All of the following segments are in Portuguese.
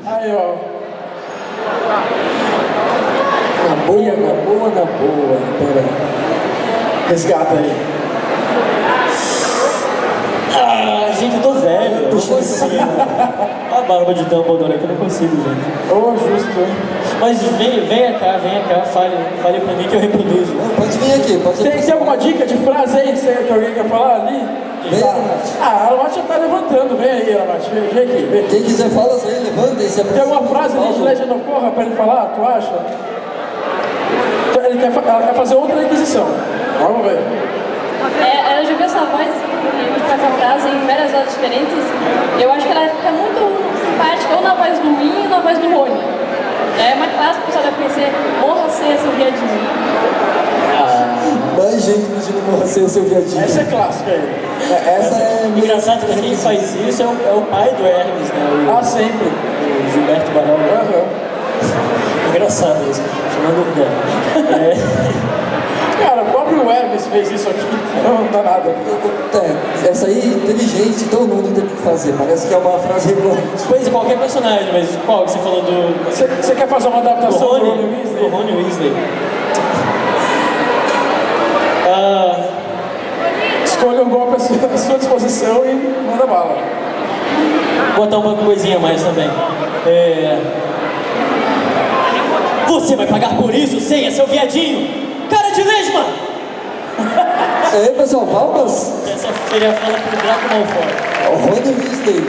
Aí, ó. Na boa. Pera aí. Resgata aí. Ah, gente, eu tô velho, eu não consigo. A barba de Dumbledore aqui eu não consigo, gente. Ô, justo, hein? Mas venha cá, fale pra mim que eu reproduzo. Não, pode vir aqui, pode vir. Tem alguma dica de frase aí que alguém quer falar ali? Vem, Aramate. Ah, a Aramate já tá levantando. Vem aí, Aramate. Vem aqui, vem aqui. Quem quiser fala aí, levantem, se Tem alguma frase ali de Legend of Korra pra ele falar, tu acha? Ela quer fazer outra requisição. Vamos ver. Eu já vi essa voz com essa frase em várias vozes diferentes. Eu acho que ela fica muito simpática, ou na voz do Win ou na voz do Rony. É uma clássica, o pessoal deve conhecer, morra sem seu viadinho. Mais gente pedindo morra sem o seu viadinho. Essa é clássica aí. Essa é Engraçado que quem faz isso é o pai do Hermes, né? Ah, sempre. O Gilberto Barão. Engraçado isso. Chamando o Cara, o próprio Hermes fez isso aqui. Não dá nada. Essa aí, inteligente, todo mundo tem que fazer. Parece que é uma frase recorrente. Pois, qualquer personagem, mas qual que você falou do... Você quer fazer uma Do adaptação do Rony Rony Weasley? do Rony Weasley. Escolha um golpe à sua disposição e manda bala. Vou botar uma coisinha a mais também. Você vai pagar por isso, Ceia, seu viadinho! Cara de lesma! Aí, pessoal, palmas. Essa seria a fala pro Draco Malfoy. O Rony Weasley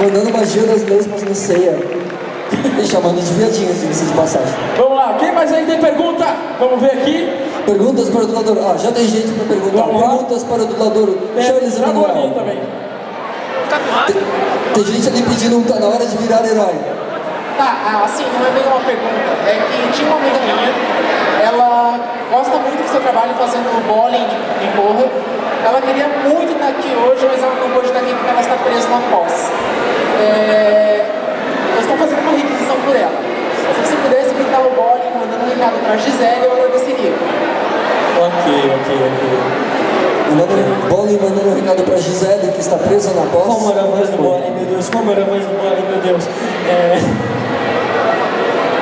mandando magia das lesmas no Ceia. E chamando de viadinho, diga-se de passagem. Vamos lá, quem mais aí tem pergunta? Vamos ver aqui. Perguntas para o dublador. Ah, já tem gente para perguntar. Vamos lá. Perguntas para o dublador. Charles Travou ali Emanuel. também. Tem gente ali pedindo tá na hora de virar herói. Tá, assim, não é bem uma pergunta. É que tinha uma amiga minha, ela gosta muito do seu trabalho fazendo bowling em Korra. Ela queria muito estar aqui hoje, mas ela não pôde estar aqui porque ela está presa na pós. Eu estou fazendo uma requisição por ela. Se você pudesse pintar o bowling mandando um recado para a Gisele, eu agradeceria. Ok. Mandando um recado para Gisele, que está presa na posse. Como era a voz do Bowling, meu Deus? Como era a voz do Bowling, meu Deus?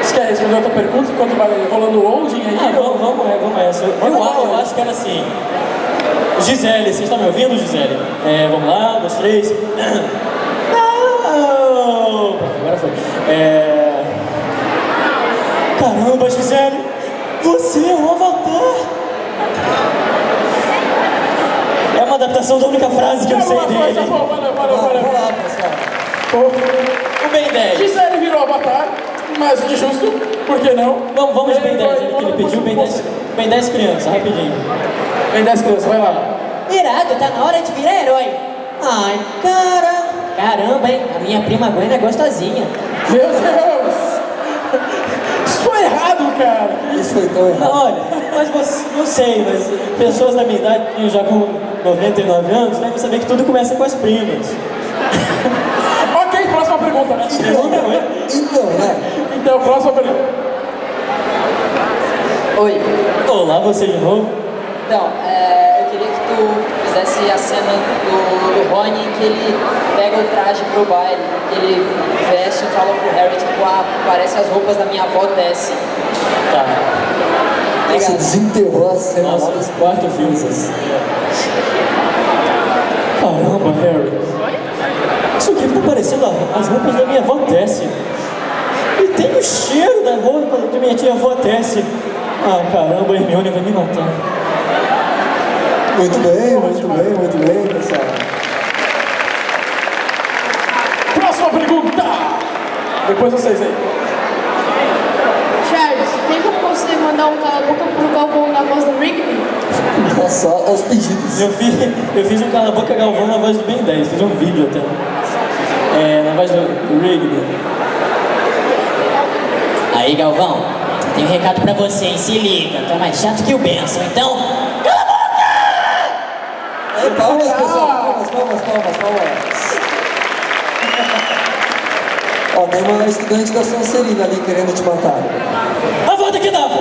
Você quer responder outra pergunta enquanto vai rolando o loading aí? Vamos essa. Eu acho que era assim. Gisele, vocês estão me ouvindo, Gisele? Vamos lá, 2, 3. Não! Agora foi. Caramba, Gisele! Você é um avatar! É uma adaptação da única frase que eu sei dele. Valeu. O Ben 10. Gisele virou Avatar, mais que justo, por que não? Vamos de Ben 10, que ele pediu Ben 10 criança, rapidinho. Ben 10 crianças, vai lá. Irado, tá na hora de virar herói. Ai, caramba, hein? A minha prima Gwen é gostosinha. Meu Deus! Isso foi errado, cara! Isso foi tão errado. Não, olha, mas você, não sei, mas pessoas da minha idade, eu já com 99 anos, devem saber que tudo começa com as primas. Ok, próxima pergunta. Então, né? Então, próxima pergunta. Oi. Olá, você de novo. Então, eu queria que tu fizesse a cena do Rony em que ele pega o traje pro baile, que ele veste e fala pro Harry, tipo, parece as roupas da minha avó desce. Tá. Você desenterrou a cena. Nossa, quarto filme. Caramba, Harry. Isso aqui tá parecendo as roupas da minha avó Tessie. E tem o cheiro da roupa da minha tia avó Tessie. Ah, caramba, a Hermione vai me matar. Muito bem, pessoal. Próxima pergunta! Depois vocês aí. Charles, tem como você mandar um cala-boca pro Galvão na voz do Rigby? Nossa, aos pedidos. Eu fiz um cala-boca Galvão na voz do Ben 10, fiz um vídeo até. Na voz do Rigby. Aí, Galvão, tem um recado pra você, hein? Se liga, tu é mais chato que o Benção, então... Palmas, pessoal. Palmas. Ó, tem uma estudante da Sonserina ali querendo te matar. A volta que dava!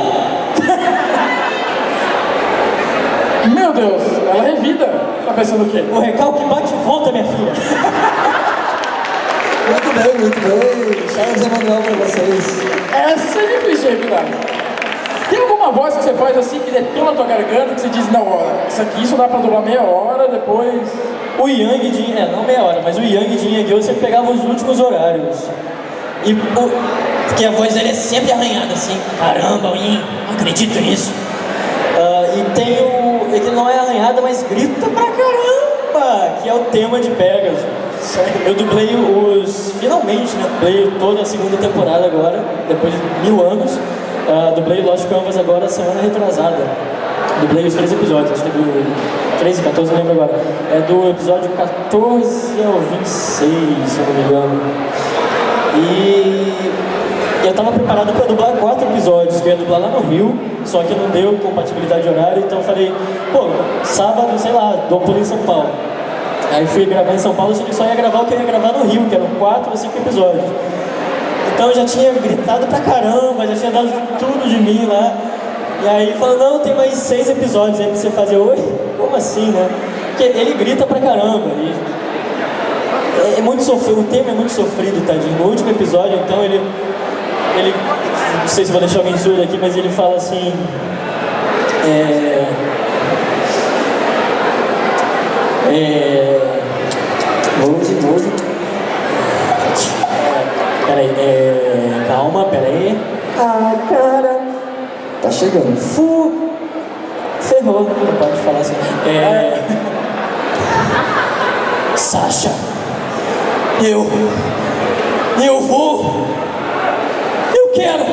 Meu Deus, ela é vida. Tá pensando o quê? O recalque bate e volta, minha filha. Muito Muito bem. Charles Emanuel pra vocês. Essa é difícil, Vidal. Tem alguma voz que você faz assim que detona a tua garganta, que você diz, não, ó, isso aqui só dá pra dublar meia hora, depois... O Yang de... não meia hora, mas o Yang de Yang eu sempre pegava os últimos horários. Porque a voz dele é sempre arranhada assim. Caramba, o Yang, não acredito nisso. E tem o... Ele não é arranhada, mas grita pra caramba, que é o tema de Pegasus. Eu dublei finalmente, né? Dublei toda a segunda temporada agora, depois de 1000 anos. Dublei Lost Canvas agora, semana retrasada. Dublei os 3 episódios, acho que teve o 13, 14, não lembro agora. É do episódio 14 ao 26, se eu não me engano. E eu tava preparado para dublar 4 episódios, que eu ia dublar lá no Rio, só que não deu compatibilidade de horário, então eu falei, pô, sábado, sei lá, dou um pulo em São Paulo. Aí fui gravar em São Paulo, achei que só ia gravar o que eu ia gravar no Rio, que eram 4 ou 5 episódios. Então eu já tinha gritado pra caramba, já tinha dado tudo de mim lá. E aí falou, não, tem mais 6 episódios aí pra você fazer. Oi? Como assim, né? Porque ele grita pra caramba. É muito sofrido, o tema é muito sofrido, tadinho. No último episódio, então, ele não sei se vou deixar alguém surdo aqui, mas ele fala assim... Hoje. Peraí, calma, peraí. Cara... Tá chegando. Ferrou, não pode falar assim. Sasha, eu quero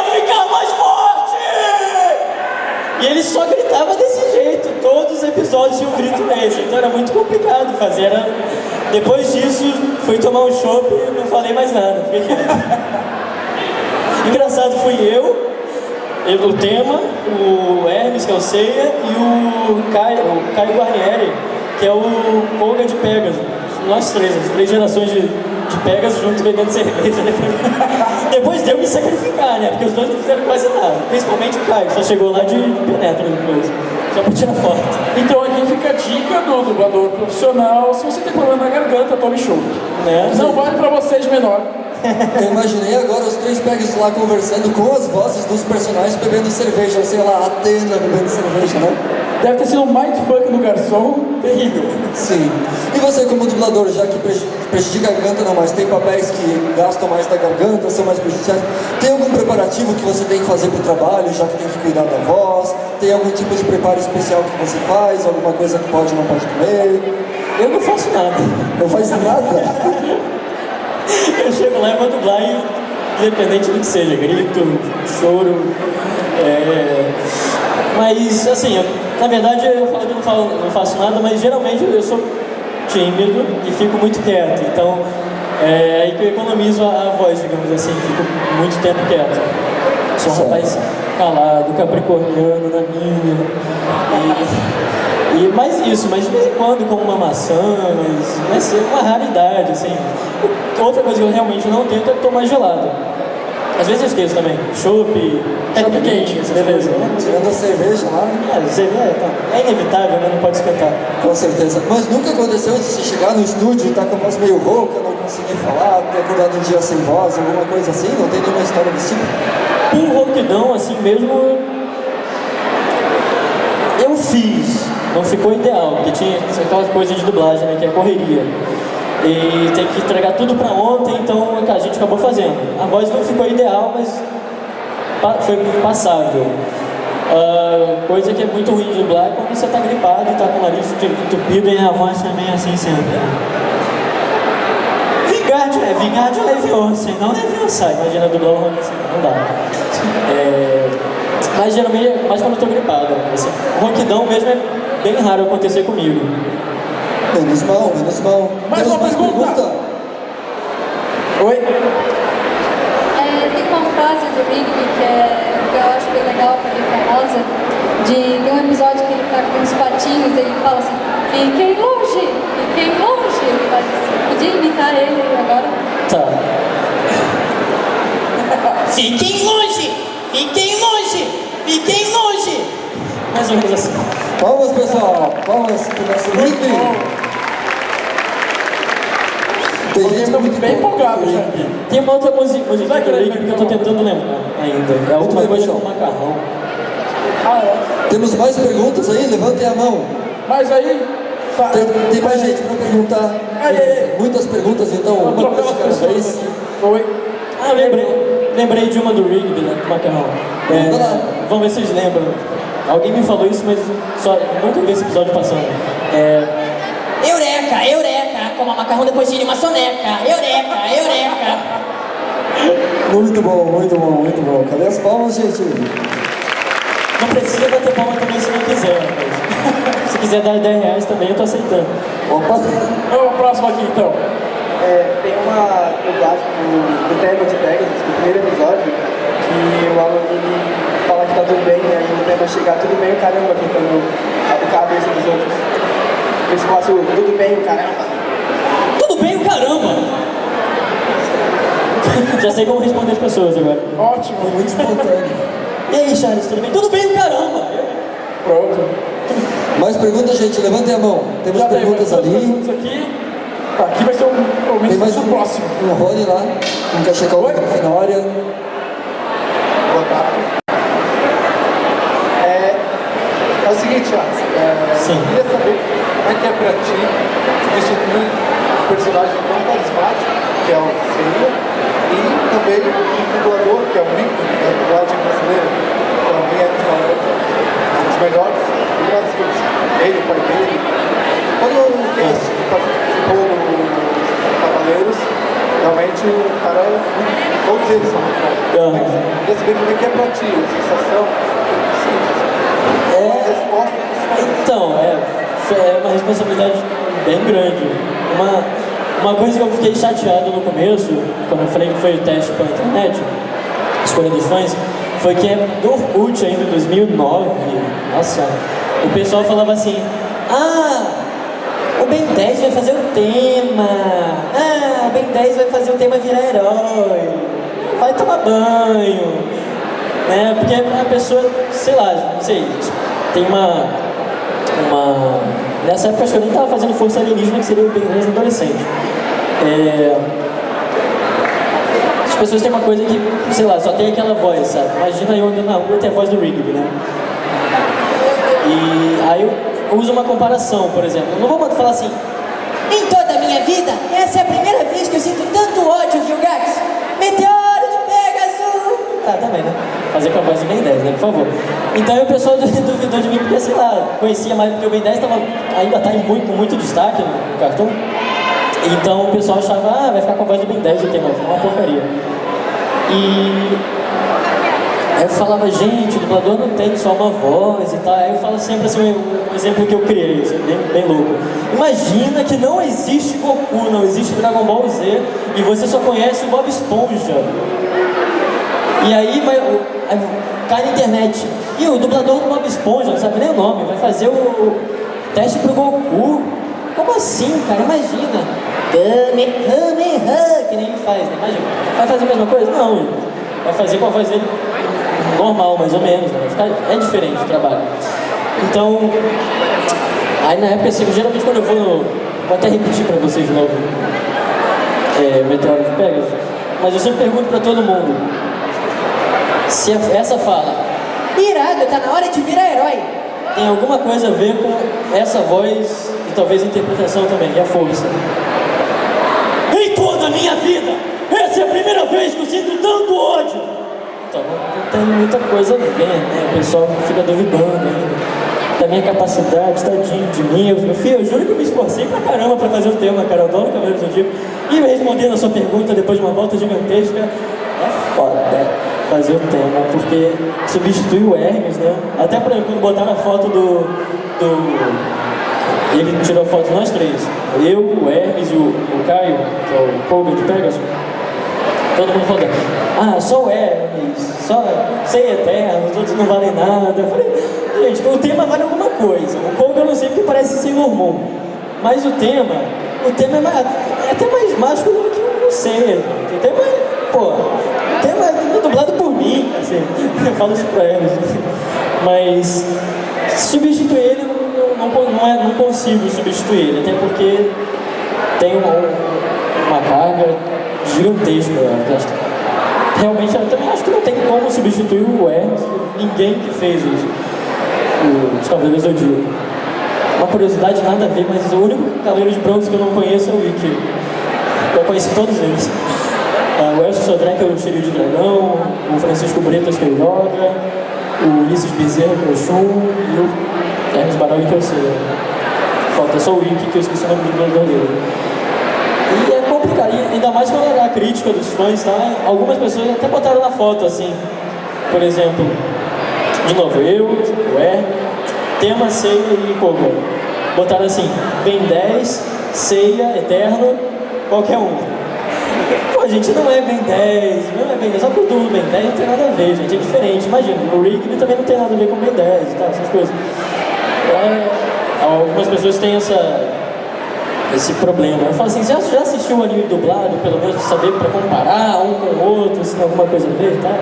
ficar mais forte! E ele só gritava desse jeito, todos os episódios tinham um grito desse, então era muito complicado fazer. Depois disso, fui tomar um chopp e não falei mais nada. Engraçado, fui o tema, o Hermes, que é o Seiya, e o Caio Guarnieri, que é o Koga de Pegasus. Nós 3, as 3 gerações de Pegasus juntos bebendo cerveja. Depois deu me sacrificar, né? Porque os dois não fizeram quase nada. Principalmente o Caio, só chegou lá de penetra depois. Só pra tirar foto. Então aqui fica a dica do dublador profissional. Se você tem problema na garganta, tome chopp. Né? Não vale pra você de menor. Eu imaginei agora os 3 Pegasus lá conversando com as vozes dos personagens bebendo cerveja, sei lá, Atena bebendo cerveja, né? Deve ter sido um mindfuck do garçom terrível. Sim. E você como dublador, já que prejudica a garganta não, mas tem papéis que gastam mais da garganta, são mais prejudiciais, tem algum preparativo que você tem que fazer pro trabalho, já que tem que cuidar da voz? Tem algum tipo de preparo especial que você faz? Alguma coisa que pode ou não pode comer? Eu não faço nada. Não faz nada? Eu chego lá e vou dublar, independente do que seja, grito, choro. Mas, assim, na verdade eu falo que não faço nada, mas geralmente eu sou tímido e fico muito quieto. Então, é aí que eu economizo a voz, digamos assim, fico muito tempo quieto. Sou um rapaz calado, capricorniano na minha. Mais isso, mas de vez em quando como uma maçã, mas é uma raridade, assim. Outra coisa que eu realmente não tento é tomar gelado. Às vezes eu esqueço também. Chopp quente, beleza. Tirando a cerveja lá. É inevitável, né? Não pode esquentar. Com certeza. Mas nunca aconteceu de você chegar no estúdio e estar com a voz meio rouca, não conseguir falar, ter acordado um dia sem voz, alguma coisa assim? Não tem nenhuma história desse tipo? Um rouquidão, assim mesmo, eu fiz. Não ficou ideal, porque tinha aquela coisa de dublagem, né? Que é correria. E tem que entregar tudo pra ontem, então a gente acabou fazendo. A voz não ficou ideal, mas foi passável. Coisa que é muito ruim de dublar é quando você tá gripado e tá com o nariz entupido e a voz também é assim sempre. Vingardio é Leviosa, não Leviosa. Imagina dublar um rock assim, não dá. Mas geralmente é mais quando eu tô gripado. Assim, rouquidão mesmo é bem raro acontecer comigo. Menos mal. Mais uma pergunta. Oi? Tem uma frase do Rigby que eu acho bem legal, que é famosa, de um episódio que ele tá com os patinhos, ele fala assim, fiquem longe, ele faz assim. Podia imitar ele agora? Tá. Fiquem longe! Mais ou menos assim. Palmas, pessoal. Palmas pro nosso Rigby. Tem Alguém gente fica muito bem empolgado já. Tem uma outra música Vai do querer Rick que eu tô tentando lembrar ainda. É alguma bem, coisa pessoal. com macarrão. Ah, é. Temos mais perguntas aí? Levantem a mão. Mas aí... Tá, Tem mais gente para perguntar. Ai. Muitas perguntas, então Eu uma atropelo coisa as de cada pessoas vez. aqui. Oi. Ah, lembrei de uma do Rigby, né? Do macarrão. Vai lá. Vamos ver se vocês lembram. Alguém me falou isso, mas só nunca vi esse episódio passando. Eureka, eureka, coma macarrão depois tire uma soneca. Eureka, eureka. Muito bom, muito bom, muito bom. Cadê as palmas, gente? Não precisa bater palma também se não quiser, mas se quiser dar R$10 também, eu tô aceitando. Opa! Vamos ao próximo aqui, então. Tem uma dublagem do tema de Pegasus, do primeiro episódio, que o Alan ele fala que tá tudo bem, e aí o tema chega tudo bem, o caramba, tentando a cabeça dos outros. Eles passam tudo bem, o caramba. Tudo bem, o caramba! Já sei como responder as pessoas agora. Ótimo. Muito espontâneo. E aí, Charles, tudo bem? Tudo bem, o caramba! Pronto. Mais perguntas, gente? Levantem a mão. Temos Já tem perguntas mais duas ali. perguntas aqui. Tá, aqui vai ser pelo Tem menos mais o próximo. um Rony lá. Não quer checar o microfone na área. Boa tarde. É o seguinte, Charles, Sim. eu queria saber como é que é pra ti substituir um personagem tão carismático, que é o Seiya, e também um dublador, que é o Rick, da dublagem brasileira. Para mim é um dos melhores do Brasil. Ele, o pai dele. Quando o Case participou no Cavaleiros, realmente o cara, todos eles são muito bons. Eu queria saber como é que é pra ti, a sensação, a resposta dos fãs. Então, é uma responsabilidade bem grande. Uma coisa que eu fiquei chateado no começo, quando eu falei que foi o teste pela internet, escolha dos fãs, foi que do Orkut ainda em 2009, nossa, o pessoal falava assim: ah, o Ben 10 vai fazer o tema, o Ben 10 vai fazer o tema virar herói, vai tomar banho, né? Porque a pessoa, sei lá, não sei, tem uma... Nessa época acho que eu nem estava fazendo força alienígena, que seria o Ben 10 adolescente. As pessoas têm uma coisa que, sei lá, só tem aquela voz, sabe? Imagina eu andando na rua e ter a voz do Rigby, né? E aí eu uso uma comparação, por exemplo. Eu não vou falar assim: Em toda a minha vida, essa é a primeira vez que eu sinto tanto ódio, Vilgax. Meteoro de Pegasus. tá, também, né? Fazer com a voz do Ben 10, né? Por favor. Então aí o pessoal duvidou de mim porque, sei lá, conhecia mais, porque o Ben 10 ainda tá em muito destaque no cartoon. Então o pessoal achava, vai ficar com a voz do Ben 10 o tema, uma porcaria. E aí eu falava, gente, o dublador não tem só uma voz e tal. Aí eu falo sempre assim, um exemplo que eu criei, assim, bem louco. Imagina que não existe Goku, não existe Dragon Ball Z e você só conhece o Bob Esponja. E aí cai na internet. E o dublador do Bob Esponja, não sabe nem o nome, vai fazer o teste pro Goku. Como assim, cara? Imagina. Kamehameha, que nem ele faz, né? Imagina. Vai fazer a mesma coisa? Não. Vai fazer com a voz dele normal, mais ou menos, né? É diferente o trabalho. Então, aí na época, assim, geralmente quando eu vou até repetir pra vocês de novo, Meteoro de Pegasus, mas eu sempre pergunto pra todo mundo se essa fala, Irado, tá na hora de virar herói. tem alguma coisa a ver com essa voz e talvez a interpretação também, e a força. Em toda a minha vida, essa é a primeira vez que eu sinto tanto ódio. Então, não tem muita coisa a ver, né? O pessoal fica duvidando ainda da minha capacidade, tadinho de mim. Meu filho, eu juro que eu me esforcei pra caramba pra fazer o tema, cara. Eu adoro o Cavaleiro do Zodíaco. E respondendo a sua pergunta depois de uma volta gigantesca, é foda fazer o tema, porque substitui o Hermes, né? Até pra quando botaram a foto do... Ele tirou a foto de nós três. Eu, o Hermes e o Caio, que é o Koga de Pegasus. Todo mundo falou, só o Hermes, só Sei Eterno, os outros não valem nada. Eu falei, gente, o tema vale alguma coisa. O Koga eu não sei porque parece Sailor Moon. Mas o tema é até mais mágico do que o Seiya. O tema é dublado por mim, assim, eu falo isso pra eles. Mas substituir ele, não consigo substituir ele, até porque tem uma carga gigantesca. Realmente, eu também acho que não tem como substituir o Hermes, ninguém que fez os Cavaleiros do Zodíaco. Uma curiosidade, nada a ver, mas o único Cavaleiro de Bronze que eu não conheço é o Ikki. Eu conheci todos eles. O Elcio Sodré, que é o Shiryu de Dragão, o Francisco Bretas, que é o Yoga, o Ulisses Bezerra, que é o Shun, e o Hermes Baroli, que é o Seiya. Falta só o Ikki, que eu esqueci o nome do dublador dele. E é complicado, ainda mais quando era a crítica dos fãs, tá? Algumas pessoas até botaram na foto, assim, por exemplo, de novo, eu, o Hermes, Tema, Seiya e Koga. Botaram assim, Ben 10, Seiya, Eterno, qualquer um. Pô, gente, não é Ben 10, não é Ben 10, só que o dublo Ben 10 não tem nada a ver, gente, é diferente. Imagina, o Rigby também não tem nada a ver com Ben 10 e tal, essas coisas. Algumas pessoas têm esse problema. Eu falo assim, já assistiu o anime dublado, pelo menos pra saber, pra comparar um com o outro, se tem alguma coisa a ver, tá?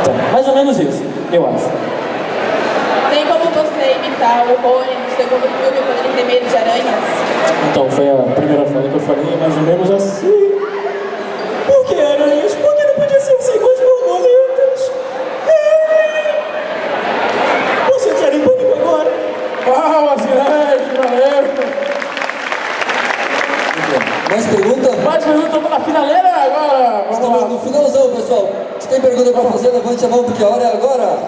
Então, mais ou menos isso, eu acho. Tem como você imitar o Rony no segundo filme, quando ele tem medo de aranhas? Então, foi a primeira fala que eu falei, mais ou menos assim. Por que aranhas? Por que não podia ser assim com as borboletas? Você quer em pânico agora? Palmas, grande, valeu! Mais pergunta? Mais pergunta, estamos na finaleira agora! Vamos Estamos lá. no finalzão, pessoal. Se tem pergunta para fazer, levante a mão, porque a hora é agora.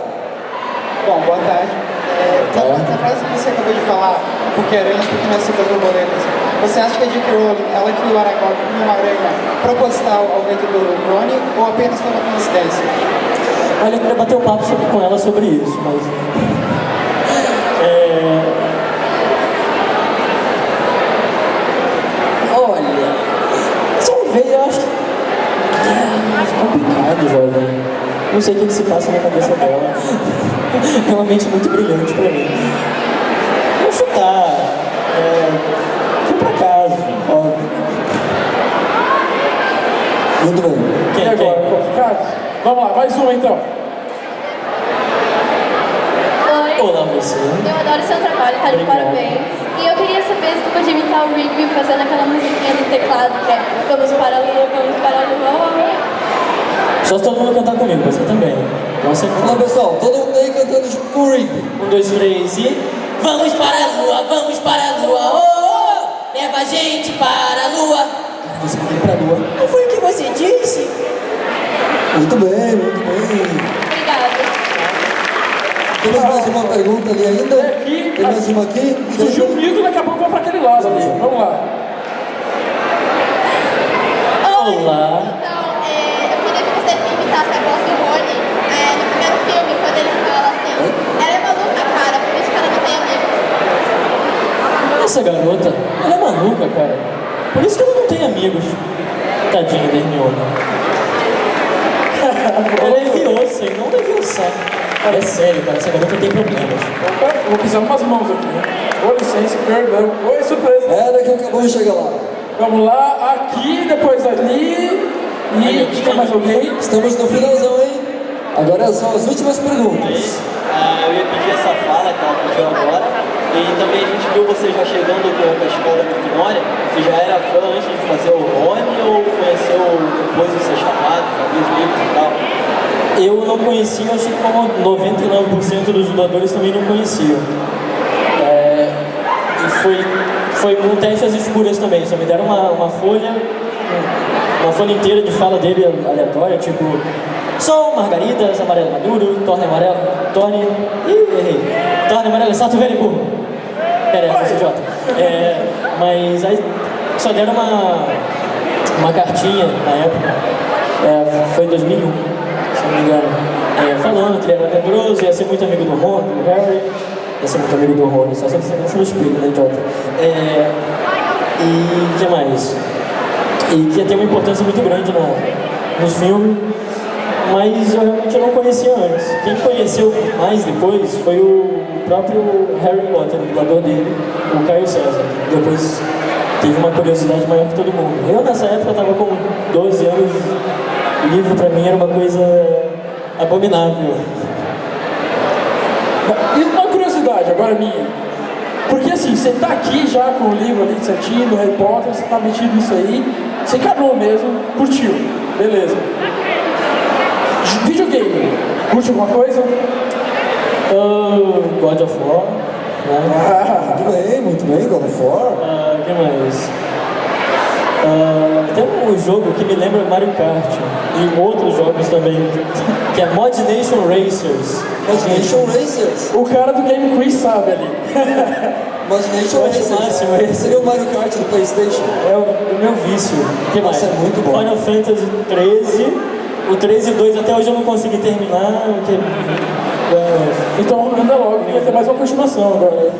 Bom, boa tarde. Essa frase que você acabou de falar, porque aranhas, porque não é das borboletas, você acha que a J.K. Rowling, ela criou Aragog como uma aranha proposital ao método Rony, ou apenas foi uma coincidência? Olha, eu queria bater um papo com ela sobre isso, mas... Olha, só ver, eu acho que é complicado, jovem. Não sei o que se passa na cabeça dela. É uma mente muito brilhante pra mim. Vou chutar. Fui pra casa, óbvio. Muito bem. E agora, complicado? Vamos lá, mais uma então. Oi. Olá, você. Eu adoro seu trabalho, tá de Obrigado. parabéns. E eu queria saber se tu podia imitar o Rigby fazendo aquela musiquinha do teclado, que é vamos para a lua, vamos para a lua. Só se todo mundo cantar comigo, você também. Nossa, Vamos lá, pessoal. Todo mundo aí cantando junto com o Rigby. 1, 2, 3 e... Vamos para a lua, vamos para a lua, oh, oh, leva a gente para a lua. Cara, você vai ir pra lua. Não foi o que você disse? Muito bem, muito bem. Obrigada. Temos mais uma pergunta ali ainda? Aqui, Tem mais uma aqui? Surgiu um mito, daqui a pouco vamos para aquele lado ali. Vamos lá. Olá. Então, eu queria que você imitasse a voz do Rony no primeiro filme, quando ele fala assim, ela é maluca, cara, por isso que ela não tem amigos. Essa garota, ela é maluca, cara. Por isso que ela não tem amigos. Tadinha da Hermione. Ela é Leviosa e não Leviosa. Cara, é sério, cara, essa garota tem problemas. Opa, vou pisar umas mãos aqui, né? Com licença, perdão. Oi, surpresa. Daqui a pouco chega lá. Vamos lá, aqui, depois ali. E tinha mais alguém? Estamos no finalzão, hein? Agora são as últimas perguntas. Eu ia pedir essa fala que ela pediu agora. E também a gente viu você já chegando com a escola do Finória. Você já era fã antes de fazer o Rony ou conheceu depois de ser chamado, já viu os livros e tal? Eu não conhecia, acho que como 99% dos dubladores também não conheciam. E foi um teste às escuras também, só me deram uma folha inteira de fala dele aleatória, tipo Sol, Margaridas, Amarelo Maduro, Torne Amarelo, Torne... Ih, errei. Torne Amarelo, Sato Velho Burro. Pera aí, eu sou idiota. Mas aí só deram uma cartinha na época, foi em 2001, se não me engano, falando que ele era medroso, ia ser muito amigo do Ron, do Harry, ia ser muito amigo do Rony, só se você não no espelho, né, idiota? E o que mais? E que ia ter uma importância muito grande nos filmes, mas eu realmente não conhecia antes. Quem conheceu mais depois foi o próprio Harry Potter, o dublador dele, o Caio César. Depois teve uma curiosidade maior que todo mundo. Eu nessa época estava com 12 anos, o livro pra mim era uma coisa abominável. E uma curiosidade, agora minha. Porque assim, você tá aqui já com o livro ali certinho, do Harry Potter, você tá metido nisso aí. Você encarnou mesmo, curtiu. Beleza. Videogame. Curte alguma coisa? God of War. Né? Muito bem, God of War. O que mais? Tem um jogo que me lembra Mario Kart e outros jogos também, que é Mod Nation Racers. Mod Nation Racers. O cara do Game Quiz sabe ali. Mod Nation Racers. Esse seria o Mario Kart do PlayStation. É o meu vício. O que mais? Nossa, é muito bom. Final Fantasy 13. O 13 e 2 até hoje eu não consegui terminar. Então anda logo, que vai ter mais uma continuação agora.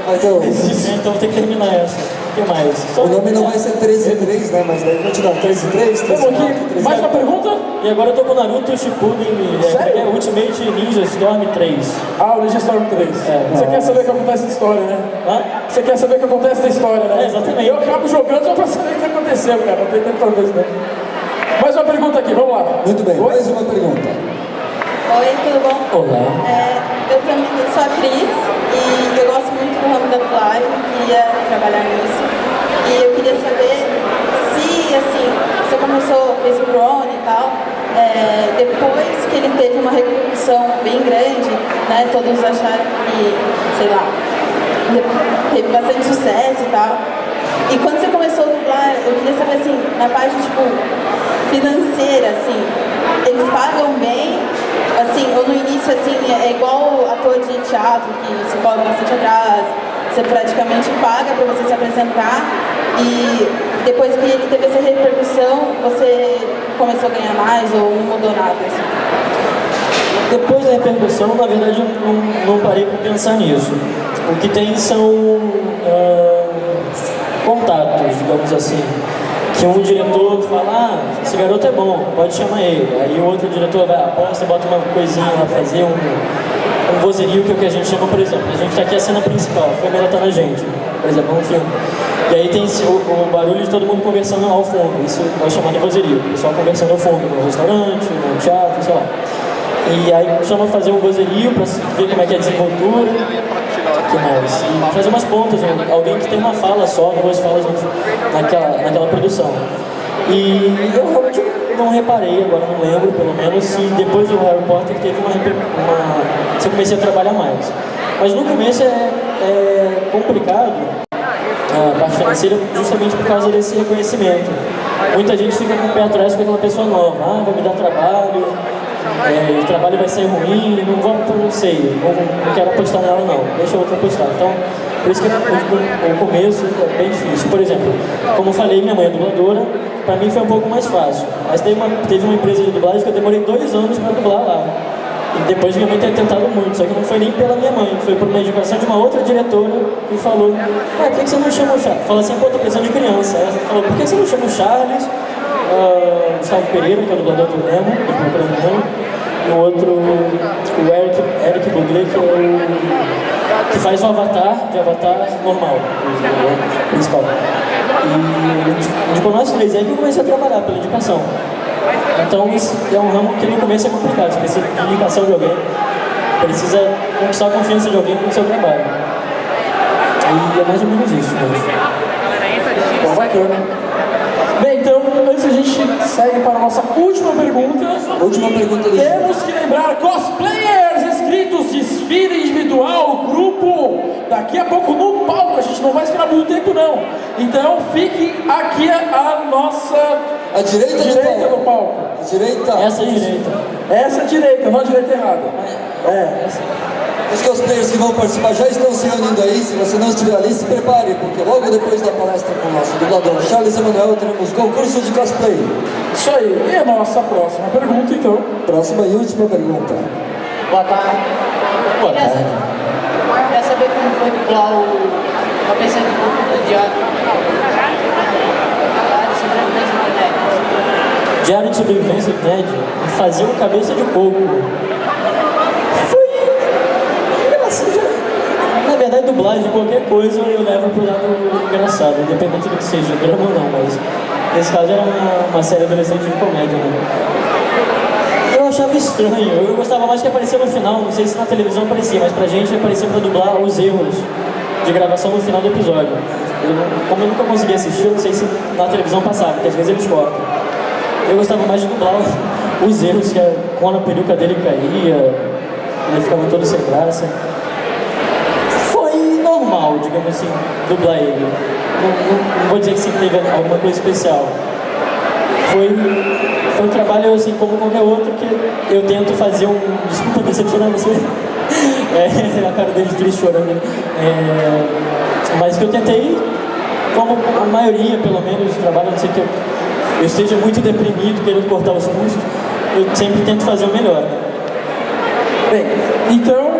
Vai ter então vou ter que terminar essa. O que mais? O nome não vai ser 13 e 3, né? Mas daí continuar 13 e 3, 13 e 4, 13 e 4. Mais uma pergunta? E agora eu tô com o Naruto Shippuden, Sério? Ultimate Ninja Storm 3. Ah, o Ninja Storm 3. Você quer saber o que acontece na história, né? Você quer saber o que acontece na história, né? Exatamente. Eu acabo jogando só pra saber o que aconteceu, cara. Não tem tempo pra ver isso, né? Mais uma pergunta aqui, vamos lá. Muito bem, mais uma pergunta. Oi, tudo bom? Olá. Eu também sou atriz e eu gosto muito do ramo da dublagem, queria trabalhar nisso. E eu queria saber se, assim, você começou, fez o Ron e tal, depois que ele teve uma repercussão bem grande, né, todos acharam que, sei lá, teve bastante sucesso e tal. E quando você começou a dublar, eu queria saber, assim, na parte, tipo, financeira, assim, eles pagam bem? Assim, ou no início, assim, é igual ator de teatro, que você cobra bastante atrás, você praticamente paga para você se apresentar, e depois que ele teve essa repercussão, você começou a ganhar mais ou não mudou nada? Assim? Depois da repercussão, na verdade, eu não parei para pensar nisso. O que tem são contatos, digamos assim. Que um diretor fala, esse garoto é bom, pode chamar ele. Aí o outro diretor vai, aposta, bota uma coisinha lá, fazer um vozerio, que é o que a gente chama, por exemplo. A gente tá aqui a cena principal, a câmera tá na gente, por exemplo, um filme. E aí tem o barulho de todo mundo conversando ao fundo, isso é chamado de vozerio. O pessoal conversando ao fundo, no restaurante, no teatro, sei lá. E aí chama fazer um vozerio pra ver como é que é a desenvoltura. Que mais? E fazer umas pontas, alguém que tem uma fala só, duas falas naquela produção. E eu realmente não reparei, agora não lembro, pelo menos, se depois do Harry Potter teve se eu comecei a trabalhar mais. Mas no começo é complicado a parte financeira justamente por causa desse reconhecimento. Muita gente fica com o pé atrás com aquela pessoa nova, vai me dar trabalho, o trabalho vai ser ruim, não sei, não quero apostar nela não, deixa eu outra apostar. Então, por isso que o começo é bem difícil. Por exemplo, como eu falei, minha mãe é dubladora, pra mim foi um pouco mais fácil. Mas teve uma empresa de dublagem que eu demorei 2 anos pra dublar lá. E depois minha mãe ter tentado muito, só que não foi nem pela minha mãe, foi por uma indicação de uma outra diretora que falou, por que você não chama o Charles? Falou assim, pô, tô precisando de criança. Ela falou, por que você não chama o Charles? Gustavo Pereira, que é o dublador do Nemo, do Procurando Nemo, e o outro, o Eric Boglet, que é o que faz o Avatar, de Avatar normal, o principal. E indicou nós 3, aí que eu comecei a trabalhar pela indicação. Então isso é um ramo que no começo é complicado, você precisa de indicação de alguém, precisa conquistar a confiança de alguém no seu trabalho. E é mais ou menos isso, né? Bom, bacana. Bem, então, antes a gente segue para a nossa última pergunta. Última pergunta do Temos que lembrar, cosplayers inscritos, desfile individual, grupo, daqui a pouco no palco, a gente não vai esperar muito tempo não. Então fique aqui a nossa... A direita do palco. A direita? Essa é a direita. Essa é a direita, não a direita errada. Os cosplayers que vão participar já estão se reunindo aí. Se você não estiver ali, se prepare, porque logo depois da palestra com o nosso dublador Charles Emanuel, teremos concurso de cosplay. Isso aí. E a nossa próxima pergunta, então? Próxima e última pergunta. Boa tarde. Boa tarde. Quer saber como foi dublar o cabeça de coco do Diário de Sobrevivência do Ned, fazia um cabeça de coco. Foi engraçado. Na verdade, dublagem de qualquer coisa eu levo pro lado engraçado, independente do que seja, drama ou não, mas nesse caso era uma série adolescente de comédia, né? Eu achava estranho, eu gostava mais que aparecia no final, não sei se na televisão aparecia, mas pra gente aparecia pra dublar os erros de gravação no final do episódio. Como eu nunca consegui assistir, eu não sei se na televisão passava, porque às vezes eles cortam. Eu gostava mais de dublar os erros, quando a peruca dele caía, ele ficava todo sem graça. Foi normal, digamos assim, dublar ele. Não vou dizer que sempre teve alguma coisa especial. Foi um trabalho assim como qualquer outro que eu tento fazer Desculpa decepcionar você. A cara dele triste chorando. Mas que eu tentei, como a maioria, pelo menos, trabalho, a não ser que eu esteja muito deprimido, querendo cortar os pulsos, eu sempre tento fazer o melhor. Bem, então,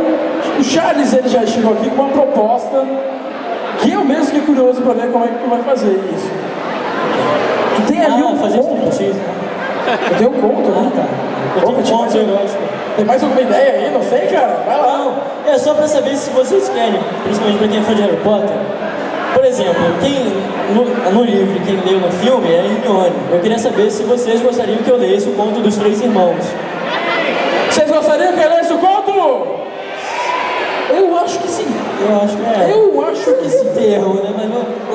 o Charles ele já chegou aqui com uma proposta que eu mesmo fiquei curioso para ver como é que tu vai fazer isso. Tu tem ali fazer conto. Eu tenho um conto, né? Tá. Eu tenho um conto erótico. Tem mais alguma ideia aí? Não sei, cara. Vai lá. Não, é só pra saber se vocês querem, principalmente pra quem é fã de Harry Potter. Por exemplo, no livro, quem leu no filme é a Hermione. Eu queria saber se vocês gostariam que eu lesse o conto dos 3 irmãos. Vocês gostariam que eu lesse o conto? Eu acho que sim. Eu acho que sim. Terror, né?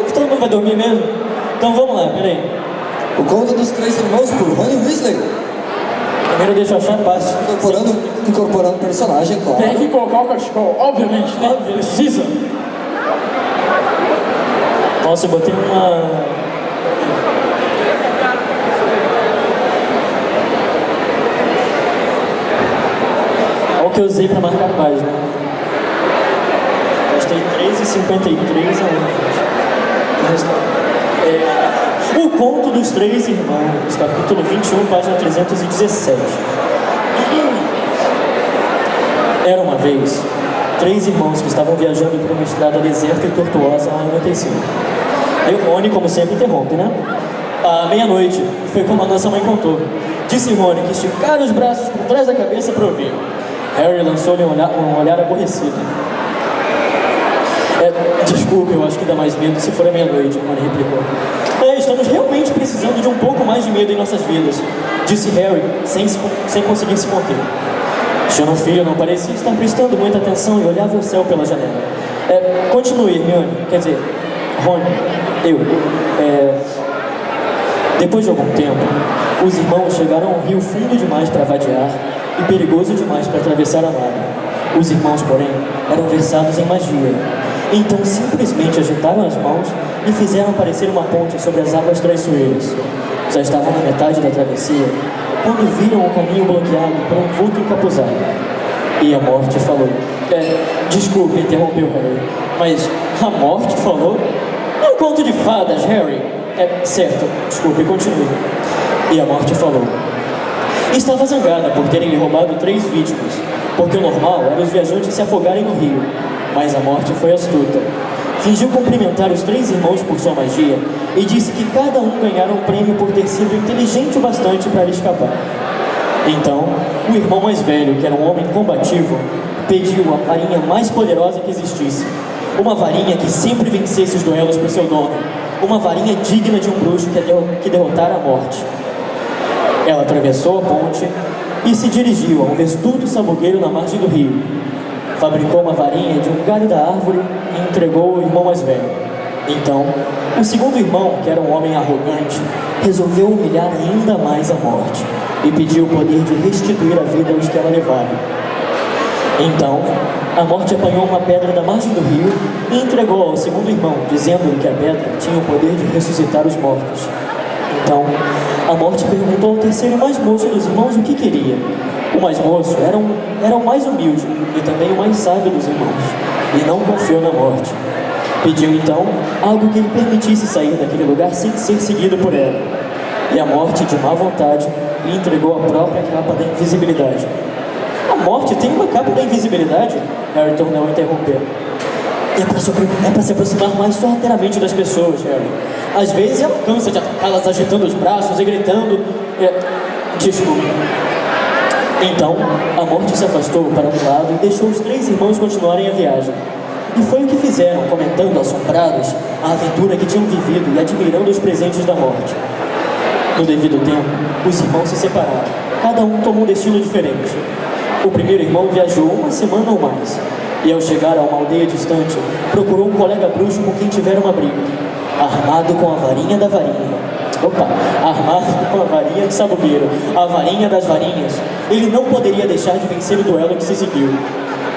Mas todo mundo vai dormir mesmo? Então vamos lá, peraí. O conto dos 3 irmãos por Rony Weasley. Primeiro deixa eu achar fácil. Incorporando personagem, claro. Tem que colocar o cachecol, obviamente, né? Precisa. Nossa, eu botei uma... Olha o que eu usei pra marcar a página. Gastei 3,53 O Conto dos 3 Irmãos, capítulo 21, página 317. Era uma vez 3 irmãos que estavam viajando por uma estrada deserta e tortuosa ao anoitecer. Aí o Rony, como sempre, interrompe, né? À meia-noite, foi como a nossa mãe contou. Disse Rony que esticara os braços por trás da cabeça para ouvir. Harry lançou-lhe um olhar aborrecido. Desculpe, eu acho que dá mais medo se for a meia-noite, Rony replicou. Estamos realmente precisando de um pouco mais de medo em nossas vidas, disse Harry, sem conseguir se conter. Seu filho não parecia estar prestando muita atenção e olhava o céu pela janela. Continue, Hermione, quer dizer, Rony, Depois de algum tempo, os irmãos chegaram a um rio fundo demais para vadear e perigoso demais para atravessar a nada. Os irmãos, porém, eram versados em magia. Então simplesmente agitaram as mãos e fizeram aparecer uma ponte sobre as águas traiçoeiras. Já estavam na metade da travessia, quando viram o caminho bloqueado por um vulto encapuzado. E a morte falou. Desculpe, interrompeu Harry, mas a morte falou? É um conto de fadas, Harry. Certo, desculpe, continue. E a morte falou. Estava zangada por terem lhe roubado 3 vítimas, porque o normal era os viajantes se afogarem no rio. Mas a morte foi astuta. Fingiu cumprimentar os 3 irmãos por sua magia e disse que cada um ganhara um prêmio por ter sido inteligente o bastante para lhe escapar. Então, o irmão mais velho, que era um homem combativo, pediu a varinha mais poderosa que existisse. Uma varinha que sempre vencesse os duelos para seu dono. Uma varinha digna de um bruxo que derrotara a morte. Ela atravessou a ponte e se dirigiu a um vestudo sabugueiro na margem do rio. Fabricou uma varinha de um galho da árvore e entregou ao irmão mais velho. Então, o segundo irmão, que era um homem arrogante, resolveu humilhar ainda mais a morte e pediu o poder de restituir a vida aos que ela levava. Então, a morte apanhou uma pedra da margem do rio e entregou ao segundo irmão, dizendo-lhe que a pedra tinha o poder de ressuscitar os mortos. Então, a morte perguntou ao terceiro e mais moço dos irmãos o que queria. O mais moço era o mais humilde e também o mais sábio dos irmãos, e não confiou na morte. Pediu então algo que lhe permitisse sair daquele lugar sem ser seguido por ela. E a morte, de má vontade, lhe entregou a própria capa da invisibilidade. A morte tem uma capa da invisibilidade? Harry tornou a interromper. É para se aproximar mais sorrateiramente das pessoas, Harry. Às vezes ela cansa de atacá-las agitando os braços e gritando. Desculpa. Então, a morte se afastou para um lado e deixou os 3 irmãos continuarem a viagem. E foi o que fizeram, comentando assombrados a aventura que tinham vivido e admirando os presentes da morte. No devido tempo, os irmãos se separaram. Cada um tomou um destino diferente. O primeiro irmão viajou 1 semana ou mais, E ao chegar a uma aldeia distante, procurou um colega bruxo com quem tivera uma briga. Armado com a varinha da varinha. Armado com a varinha de sabugueiro, a varinha das varinhas, ele não poderia deixar de vencer o duelo que se seguiu.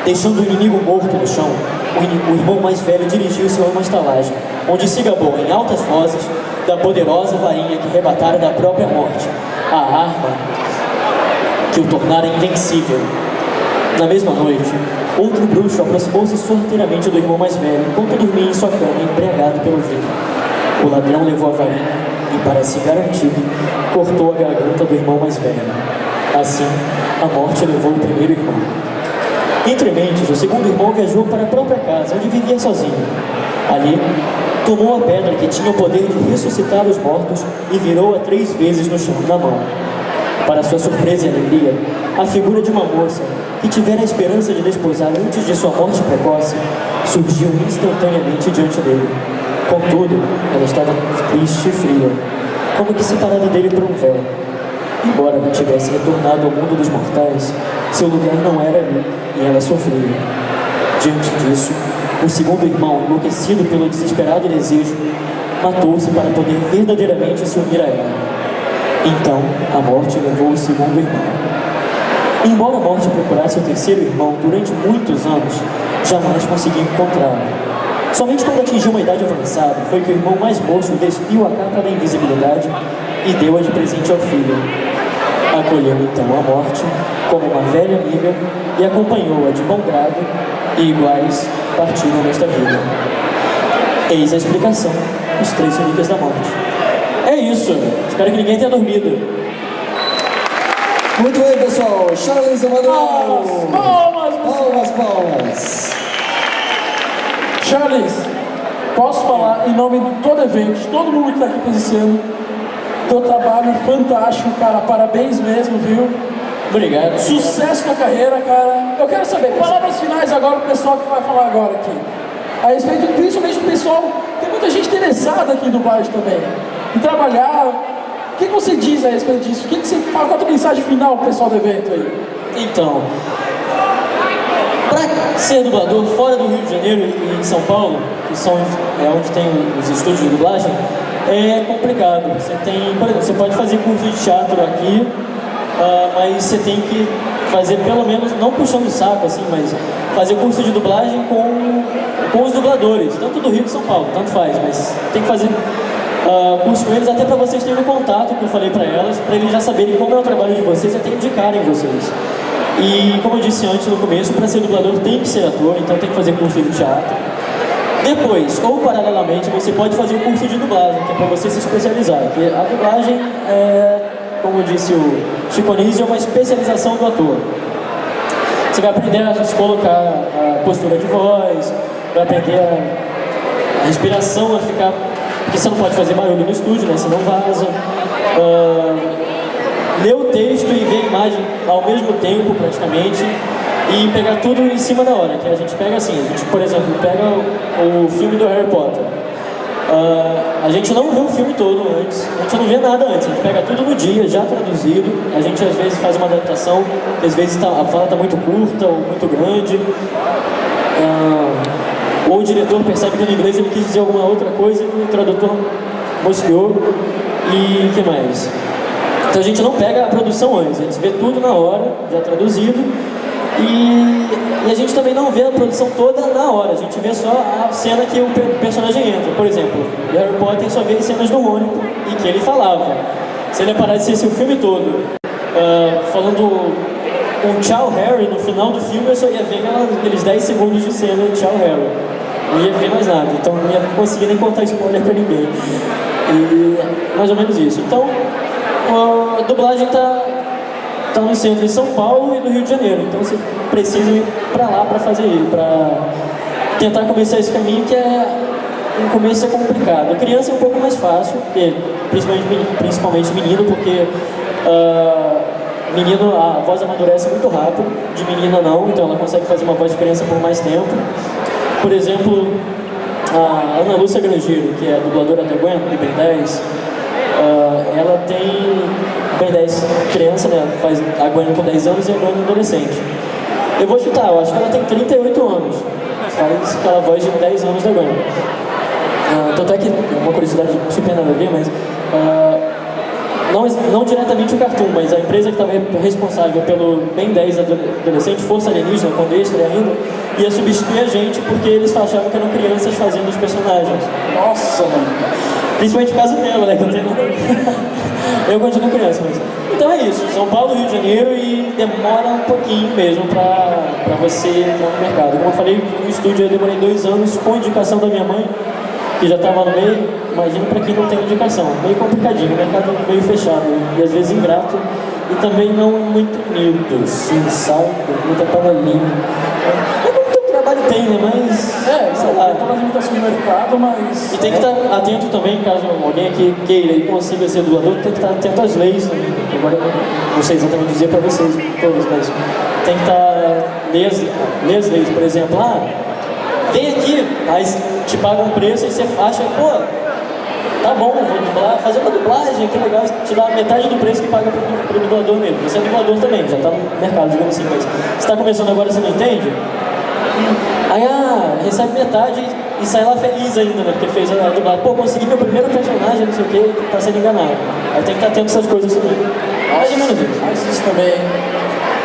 Deixando o inimigo morto no chão, o irmão mais velho dirigiu-se a uma estalagem, onde se gabou em altas vozes da poderosa varinha que arrebatara da própria morte, a arma que o tornara invencível. Na mesma noite, outro bruxo aproximou-se sorrateiramente do irmão mais velho, enquanto dormia em sua cama, embriagado pelo vinho. O ladrão levou a varinha e, para se garantir, cortou a garganta do irmão mais velho. Assim, a morte levou o primeiro irmão. Entre mentes, o segundo irmão viajou para a própria casa, onde vivia sozinho. Ali, tomou a pedra que tinha o poder de ressuscitar os mortos e virou-a 3 vezes no chão, na mão. Para sua surpresa e alegria, a figura de uma moça, que tivera a esperança de desposar antes de sua morte precoce, surgiu instantaneamente diante dele. Contudo, ela estava triste e fria, como que separada dele por um véu. Embora tivesse retornado ao mundo dos mortais, seu lugar não era ali, e ela sofria. Diante disso, o segundo irmão, enlouquecido pelo desesperado desejo, matou-se para poder verdadeiramente se unir a ela. Então, a morte levou o segundo irmão. Embora a morte procurasse o terceiro irmão durante muitos anos, jamais conseguiu encontrá-lo. Somente quando atingiu uma idade avançada, foi que o irmão mais moço despiu a capa da invisibilidade e deu-a de presente ao filho. Acolheu então a morte como uma velha amiga e acompanhou-a de bom grado, e iguais partiram nesta vida. Eis a explicação dos 3 relíquias da morte. É isso, espero que ninguém tenha dormido. Muito bem, pessoal. Charles Emanuel. Palmas. Charles, posso falar em nome de todo evento, de todo mundo que está aqui presenciando, teu trabalho fantástico, cara, parabéns mesmo, viu? Obrigado. Sucesso na carreira, cara. Eu quero saber, palavras finais agora pro pessoal que vai falar agora aqui. A respeito, principalmente do pessoal, tem muita gente interessada aqui em dublagem também, em trabalhar. O que você diz a respeito disso? O que você fala? Qual a tua mensagem final pro pessoal do evento aí? Então, para ser dublador fora do Rio de Janeiro e em São Paulo, que são onde tem os estúdios de dublagem, é complicado. Você tem, por exemplo, você pode fazer curso de teatro aqui, mas você tem que fazer pelo menos, não puxando o saco assim, mas fazer curso de dublagem com os dubladores, tanto do Rio que São Paulo, tanto faz, mas tem que fazer curso com eles até para vocês terem o contato que eu falei para elas, para eles já saberem como é o trabalho de vocês e até indicarem vocês. E como eu disse antes no começo, para ser dublador tem que ser ator, então tem que fazer curso de teatro. Depois, ou paralelamente, você pode fazer o curso de dublagem, que é para você se especializar. Porque a dublagem é, como disse o Chico Anísio, é uma especialização do ator. Você vai aprender a se colocar a postura de voz, vai aprender a respiração, a ficar... Porque você não pode fazer barulho no estúdio, né? Senão vaza. Ler o texto e ver a imagem ao mesmo tempo, praticamente, e pegar tudo em cima da hora, que a gente pega assim, a gente, por exemplo, pega o filme do Harry Potter. A gente não vê o filme todo antes, a gente não vê nada antes, a gente pega tudo no dia, já traduzido, a gente às vezes faz uma adaptação, às vezes a fala está muito curta ou muito grande, ou o diretor percebe que no inglês ele quis dizer alguma outra coisa e o tradutor mosqueou, e o que mais? Então a gente não pega a produção antes, a gente vê tudo na hora, já traduzido, e a gente também não vê a produção toda na hora, a gente vê só a cena que o personagem entra. Por exemplo, o Harry Potter só vê cenas do Rony e que ele falava. Se ele aparecesse o filme todo falando um tchau Harry no final do filme, eu só ia ver aqueles 10 segundos de cena de tchau Harry. Não ia ver mais nada, então não ia conseguir nem contar spoiler pra ninguém. E mais ou menos isso. Então, a dublagem tá no centro de São Paulo e do Rio de Janeiro, então você precisa ir para lá para fazer isso, para tentar começar esse caminho, que no começo é complicado. A criança é um pouco mais fácil, porque, principalmente menino, porque menino a voz amadurece muito rápido, de menina não, então ela consegue fazer uma voz de criança por mais tempo. Por exemplo, a Ana Lúcia Grangeiro, que é a dubladora da Gwen, do Ben 10, ela tem Ben 10 criança, né? Faz a Gwen com 10 anos e a Gwen adolescente. Eu vou chutar, eu acho que ela tem 38 anos. Faz aquela voz de 10 anos da Gwen. Tanto é que, uma curiosidade super nada a ver, mas não diretamente o Cartoon, mas a empresa que estava responsável pelo Ben 10 adolescente, Força Alienígena, quando extra ainda, ia substituir a gente porque eles achavam que eram crianças fazendo os personagens. Nossa, mano. Principalmente por causa dela, né? Que eu tenho... Eu continuo criança, mas... Então é isso, São Paulo, Rio de Janeiro, e demora um pouquinho mesmo pra você entrar no mercado. Como eu falei, no estúdio eu demorei 2 anos com indicação da minha mãe, que já estava no meio. Imagina pra quem não tem indicação, meio complicadinho, o mercado meio fechado e às vezes ingrato, e também não muito unido, sim, sabe? Muita panelinha. É como todo trabalho tem, né? Mas... sei lá, todas as limitações do mercado, mas... E tem que estar atento também, caso alguém aqui queira e consiga ser dublador, tem que estar atento às leis também. Agora, não sei exatamente dizer pra vocês todos, mas tem que ler as leis, por exemplo. Vem aqui, aí te paga um preço e você acha, pô, tá bom, vou dublar, fazer uma dublagem, que legal, te dá metade do preço que paga pro dublador mesmo. Você é dublador também, já tá no mercado, digamos assim, mas você tá começando agora e você não entende? Aí, recebe metade e sai lá feliz ainda, né? Porque fez a dublagem. Pô, consegui meu primeiro personagem, não sei o que, tá sendo enganado. Aí tem que estar atento a essas coisas também. Mais ou menos isso. Mas isso também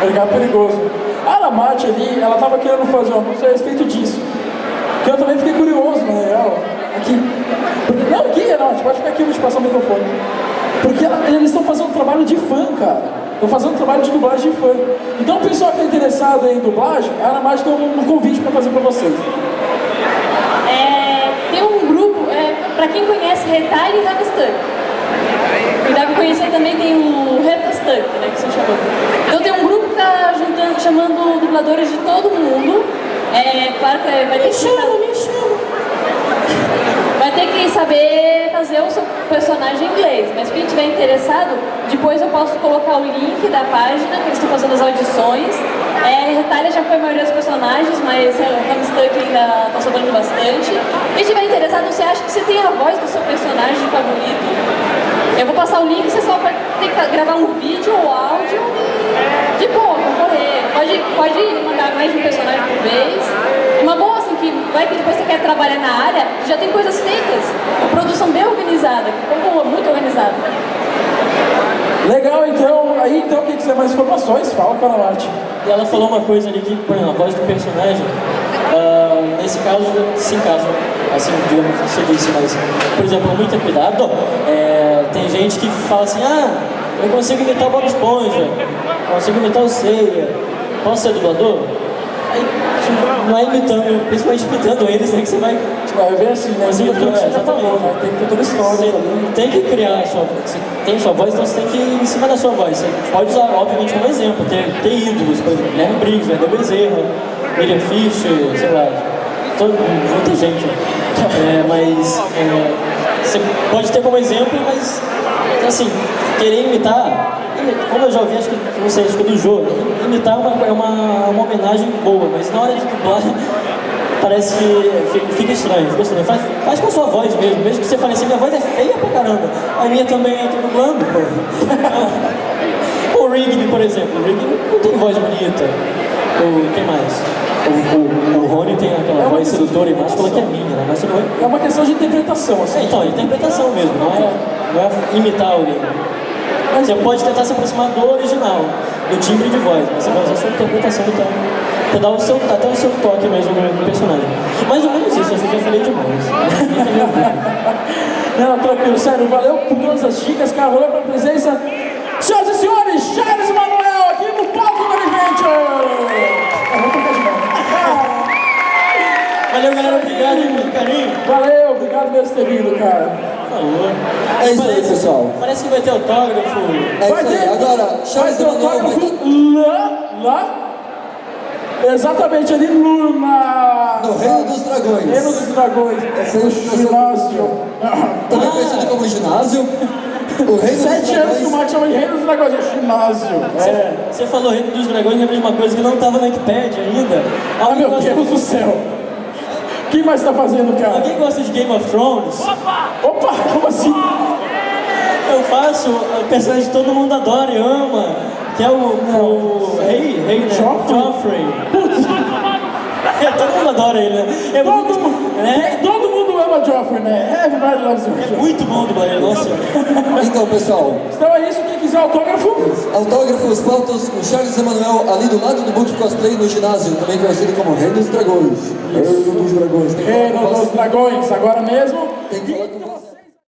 é lugar perigoso. A Aramati ali, ela tava querendo fazer um anúncio a respeito disso. Que eu também fiquei curioso, na real. Aqui. Porque, não, aqui, não, pode ficar aqui, eu vou te passar o microfone. Porque eles estão fazendo um trabalho de fã, cara. Estão fazendo um trabalho de dublagem de fã. Então o pessoal que é interessado em dublagem, a Aramati tem um convite para fazer para vocês. Tem um grupo, pra quem conhece, Retalho e Hamstuck. E dá pra conhecer também, tem um Retastuck, né, que se chamou. Então tem um grupo que tá chamando dubladores de todo mundo. Claro que vai ter vai ter que saber fazer o seu personagem em inglês, mas quem estiver interessado, depois eu posso colocar o link da página que eles estão fazendo as audições. Retalha já foi a maioria dos personagens, mas Hamstuck ainda está sobrando bastante. Quem estiver interessado, você acha que você tem a voz do seu personagem favorito? Eu vou passar o link, você só vai ter que gravar um vídeo ou áudio e de boa, concorrer. Pode mandar mais de um personagem por vez. Uma boa, assim, que vai que depois você quer trabalhar na área, já tem coisas feitas. Uma produção bem organizada, muito organizada. Legal, então. Aí, então, quem quiser mais informações, fala com a Aramati. E ela falou uma coisa ali que, por exemplo, a voz do personagem, nesse caso, se encaixa, assim, digamos que você disse, mas, por exemplo, muito cuidado, tem gente que fala assim, eu consigo imitar o Bob Esponja, consigo imitar o Seiya, posso ser dublador? Aí, não é imitando, principalmente imitando eles, né, que você vai... É bem assim, né? Você já falou, né? Tem que ter toda a história. Você tem que criar a sua voz. Você tem sua voz, então você tem que ir em cima da sua voz. Você pode usar, obviamente, como exemplo, ter ídolos, por exemplo, Guilherme Briggs, Wendel Bezerra, William Fischer, sei lá, muita gente. Mas você pode ter como exemplo, mas, assim, querer imitar, como eu já ouvi, acho que do jogo, imitar é uma homenagem boa, mas na hora de dublar, parece que fica estranho. Faz com a sua voz mesmo que você fale assim, minha voz é feia pra caramba. A minha também é dublando, pô. O Rigby, por exemplo. O Rigby não tem voz bonita. Quem mais? O Rony tem aquela voz sedutora e máscula que é minha, né? Mas não é uma questão de interpretação, assim. Então, interpretação mesmo, não é imitar alguém. Você pode tentar se aproximar do original, do timbre de voz, mas você vai usar a sua interpretação, então, pra dar até o seu toque mesmo no personagem. Mais ou menos isso, eu já falei demais. Não, tranquilo, sério, valeu por todas as dicas, cara, valeu pela presença. Senhoras e senhores, Charles Manuel aqui no palco do Adventure! Valeu, galera, obrigado pelo carinho. Valeu, obrigado mesmo por ter vindo, cara. Por favor. É isso aí, pessoal. Parece que vai ter autógrafo. É isso aí. Agora, Charles Manuel vai ter... lá. Exatamente ali no Reino dos Dragões. Reino dos Dragões. É o ginásio. Também conhecido como ginásio. O Reino 7 anos que o Marcos chama de Reino dos Dragões, é ginásio. Você falou Reino dos Dragões, é a mesma coisa que não estava na Wikipedia ainda. Meu Deus do céu. O que mais está fazendo, cara? Alguém gosta de Game of Thrones? Opa, como assim? Eu faço o personagem que todo mundo adora e ama. Que é o rei, né? Joffrey. Todo mundo adora ele, né? Todo mundo ama Joffrey, né? Everybody loves him. É muito bom do Bahia, nossa. Então, pessoal, Então é isso, quem quiser autógrafo, autógrafos, fotos, o Charles Emanuel ali do lado do Book Cosplay no ginásio, também conhecido como Rei dos Dragões. Rei dos Dragões. Reino dos Dragões, agora mesmo. Tem que falar com você.